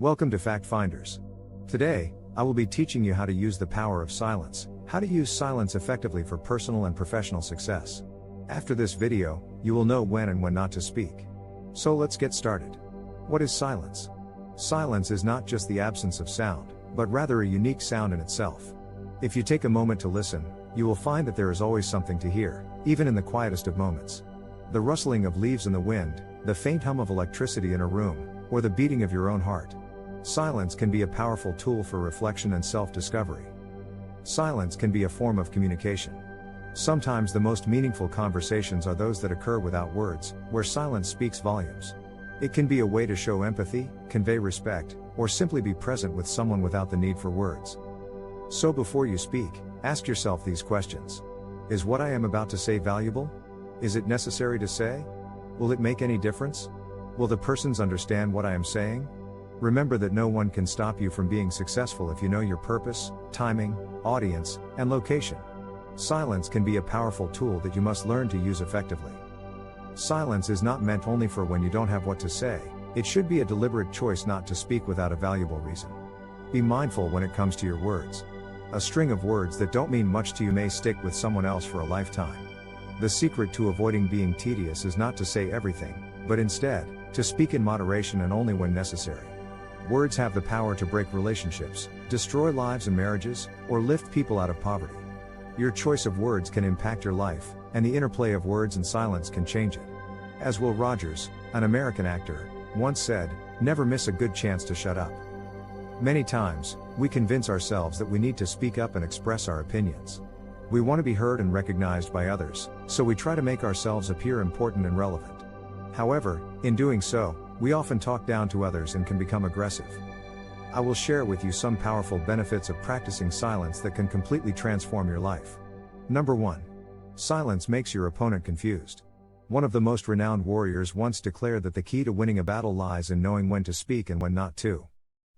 Welcome to Fact Finders. Today, I will be teaching you how to use the power of silence, how to use silence effectively for personal and professional success. After this video, you will know when and when not to speak. So let's get started. What is silence? Silence is not just the absence of sound, but rather a unique sound in itself. If you take a moment to listen, you will find that there is always something to hear, even in the quietest of moments. The rustling of leaves in the wind, the faint hum of electricity in a room, or the beating of your own heart. Silence can be a powerful tool for reflection and self-discovery. Silence can be a form of communication. Sometimes the most meaningful conversations are those that occur without words, where silence speaks volumes. It can be a way to show empathy, convey respect, or simply be present with someone without the need for words. So before you speak, ask yourself these questions. Is what I am about to say valuable? Is it necessary to say? Will it make any difference? Will the persons understand what I am saying? Remember that no one can stop you from being successful if you know your purpose, timing, audience, and location. Silence can be a powerful tool that you must learn to use effectively. Silence is not meant only for when you don't have what to say, it should be a deliberate choice not to speak without a valuable reason. Be mindful when it comes to your words. A string of words that don't mean much to you may stick with someone else for a lifetime. The secret to avoiding being tedious is not to say everything, but instead, to speak in moderation and only when necessary. Words have the power to break relationships, destroy lives and marriages, or lift people out of poverty. Your choice of words can impact your life, and the interplay of words and silence can change it. As Will Rogers, an American actor, once said, "Never miss a good chance to shut up." Many times, we convince ourselves that we need to speak up and express our opinions. We want to be heard and recognized by others, so we try to make ourselves appear important and relevant. However, in doing so, we often talk down to others and can become aggressive. I will share with you some powerful benefits of practicing silence that can completely transform your life. Number 1. Silence makes your opponent confused. One of the most renowned warriors once declared that the key to winning a battle lies in knowing when to speak and when not to.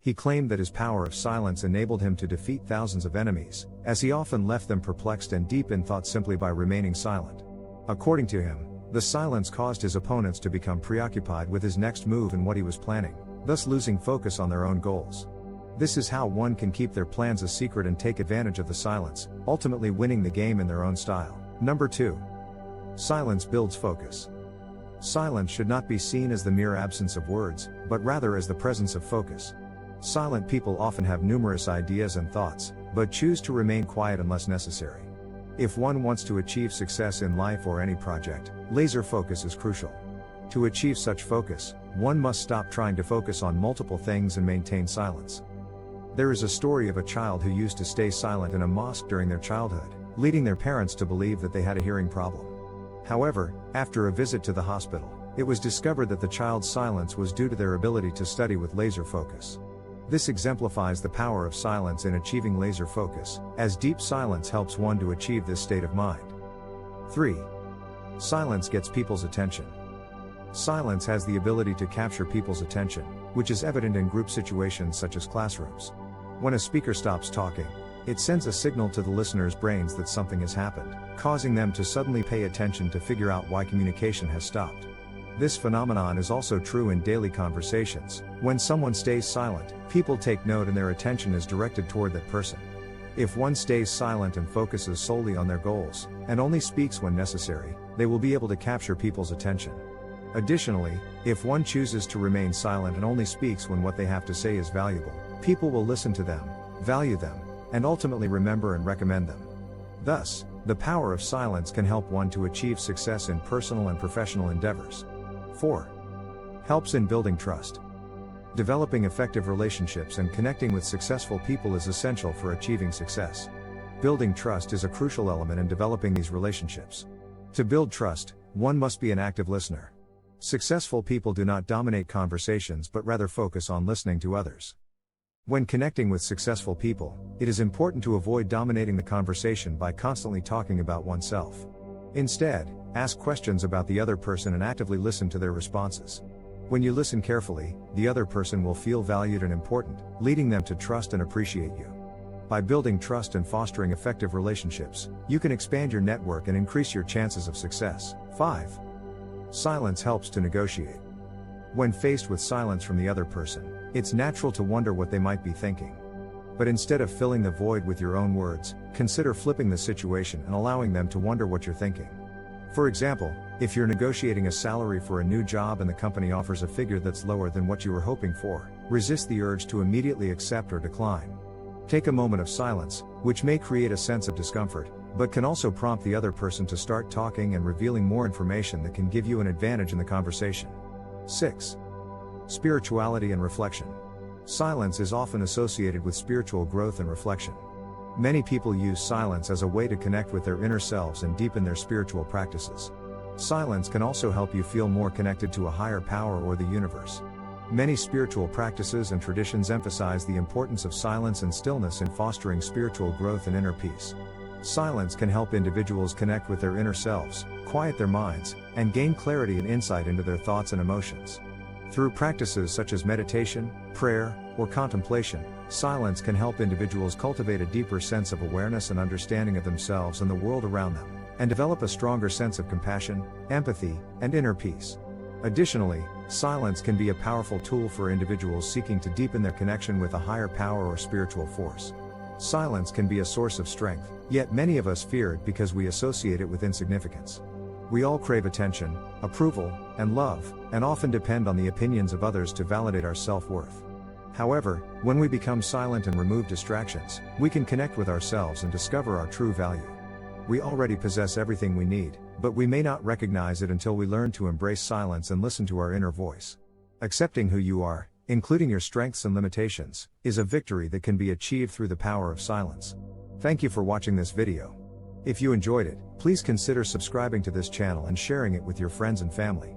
He claimed that his power of silence enabled him to defeat thousands of enemies, as he often left them perplexed and deep in thought simply by remaining silent. According to him, the silence caused his opponents to become preoccupied with his next move and what he was planning, thus losing focus on their own goals. This is how one can keep their plans a secret and take advantage of the silence, ultimately winning the game in their own style. Number 2. Silence builds focus. Silence should not be seen as the mere absence of words, but rather as the presence of focus. Silent people often have numerous ideas and thoughts, but choose to remain quiet unless necessary. If one wants to achieve success in life or any project, laser focus is crucial. To achieve such focus, one must stop trying to focus on multiple things and maintain silence. There is a story of a child who used to stay silent in a mosque during their childhood, leading their parents to believe that they had a hearing problem. However, after a visit to the hospital, it was discovered that the child's silence was due to their ability to study with laser focus. This exemplifies the power of silence in achieving laser focus, as deep silence helps one to achieve this state of mind. 3. Silence gets people's attention. Silence has the ability to capture people's attention, which is evident in group situations such as classrooms. When a speaker stops talking, it sends a signal to the listener's brains that something has happened, causing them to suddenly pay attention to figure out why communication has stopped. This phenomenon is also true in daily conversations. When someone stays silent, people take note and their attention is directed toward that person. If one stays silent and focuses solely on their goals, and only speaks when necessary, they will be able to capture people's attention. Additionally, if one chooses to remain silent and only speaks when what they have to say is valuable, people will listen to them, value them, and ultimately remember and recommend them. Thus, the power of silence can help one to achieve success in personal and professional endeavors. 4. Helps in building trust. Developing effective relationships and connecting with successful people is essential for achieving success. Building trust is a crucial element in developing these relationships. To build trust, one must be an active listener. Successful people do not dominate conversations but rather focus on listening to others. When connecting with successful people, it is important to avoid dominating the conversation by constantly talking about oneself. Instead, ask questions about the other person and actively listen to their responses. When you listen carefully, the other person will feel valued and important, leading them to trust and appreciate you. By building trust and fostering effective relationships, you can expand your network and increase your chances of success. 5. Silence helps to negotiate. When faced with silence from the other person, It's natural to wonder what they might be thinking. But instead of filling the void with your own words, consider flipping the situation and allowing them to wonder what you're thinking. For example, if you're negotiating a salary for a new job and the company offers a figure that's lower than what you were hoping for, resist the urge to immediately accept or decline. Take a moment of silence, which may create a sense of discomfort, but can also prompt the other person to start talking and revealing more information that can give you an advantage in the conversation. 6. Spirituality and reflection. Silence is often associated with spiritual growth and reflection. Many people use silence as a way to connect with their inner selves and deepen their spiritual practices. Silence can also help you feel more connected to a higher power or the universe. Many spiritual practices and traditions emphasize the importance of silence and stillness in fostering spiritual growth and inner peace. Silence can help individuals connect with their inner selves, quiet their minds, and gain clarity and insight into their thoughts and emotions. Through practices such as meditation, prayer, or contemplation, silence can help individuals cultivate a deeper sense of awareness and understanding of themselves and the world around them, and develop a stronger sense of compassion, empathy, and inner peace. Additionally, silence can be a powerful tool for individuals seeking to deepen their connection with a higher power or spiritual force. Silence can be a source of strength, yet many of us fear it because we associate it with insignificance. We all crave attention, approval, and love, and often depend on the opinions of others to validate our self-worth. However, when we become silent and remove distractions, we can connect with ourselves and discover our true value. We already possess everything we need, but we may not recognize it until we learn to embrace silence and listen to our inner voice. Accepting who you are, including your strengths and limitations, is a victory that can be achieved through the power of silence. Thank you for watching this video. If you enjoyed it, please consider subscribing to this channel and sharing it with your friends and family.